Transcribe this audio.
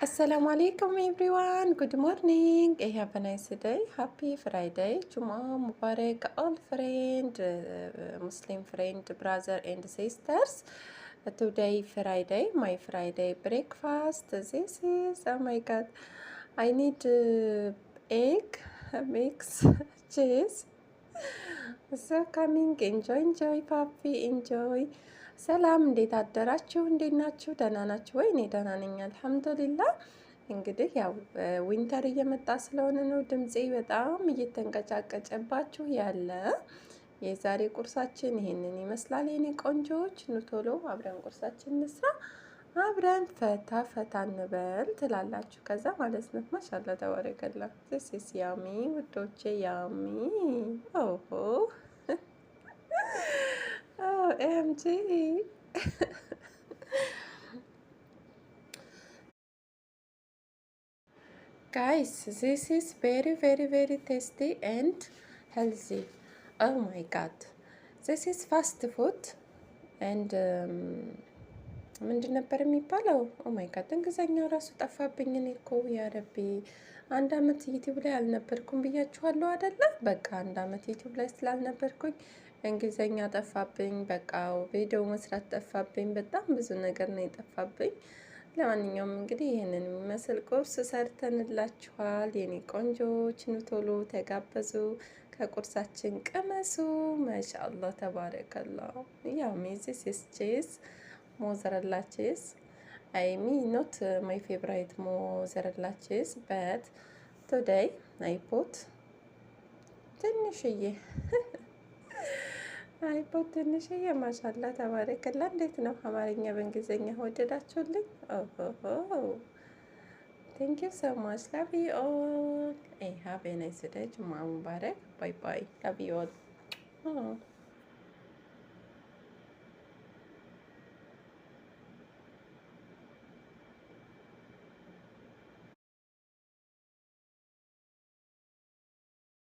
Assalamu alaikum everyone. Good morning. I have a nice day. Happy Friday. Jumu'ah Mubarak all friend, Muslim friend, brother and sisters. Today Friday, my Friday breakfast. This is, oh my God, I need egg, mix, cheese. So coming, enjoy, papi, enjoy. ሰላም እንዴት አደራችሁ? እንዴት ናችሁ? ደህና ናችሁ ወይ? እኔ ደህና ነኝ አልሐምዱሊላ። እንግዲህ ያው ዊንተር እየመጣ ስለሆነ ነው ድምፄ በጣም እየተንቀጫቀጨባችሁ ያለ። የዛሬ ቁርሳችን ይሄንን ይመስላል የኔ ቆንጆዎች። ኑ ቶሎ አብረን ቁርሳችን እንስራ፣ አብረን ፈታ እንበል ትላላችሁ። ከዛ ማለት ነው ማሻላ ተባረከላ። ዚስ ያሚ ውዶቼ፣ ያሚ ኦሆ OMG. Guys, this is very tasty and healthy. Oh my god. This is fast food and ምንድን ነበር የሚባለው? ኦ ማይ ጋድ እንግሊዘኛው ራሱ ጠፋብኝ። እኔ እኮ ያ ረቢ አንድ አመት ዩቲዩብ ላይ አልነበርኩም ብያችኋለሁ አይደለ? በቃ አንድ አመት ዩቲዩብ ላይ ስላልነበርኩኝ እንግሊዘኛ ጠፋብኝ። በቃ ቪዲዮ መስራት ጠፋብኝ። በጣም ብዙ ነገር ነው የጠፋብኝ። ለማንኛውም እንግዲህ ይህንን የሚመስል ቁርስ ሰርተንላችኋል የኔ ቆንጆች። ኑ ቶሎ ተጋበዙ፣ ከቁርሳችን ቅመሱ። ማሻአላህ ተባረከላ። ያው ዚስ ቺዝ mozzarella cheese. I mean not my favorite mozzarella cheese, but today I put ትንሽዬ ትንሽዬ ማሻላ ተባረከላ። እንዴት ነው አማርኛ በእንግሊዝኛ ወደዳችሁልኝ? ኦሆ ቴንክ ዩ ሶ ማች ላቭ ዩ ኦል። ሃቭ ኤ ናይስ ዴይ። ጁሙአ ሙባረክ። ባይ ባይ። ላቭ ዩ ኦል።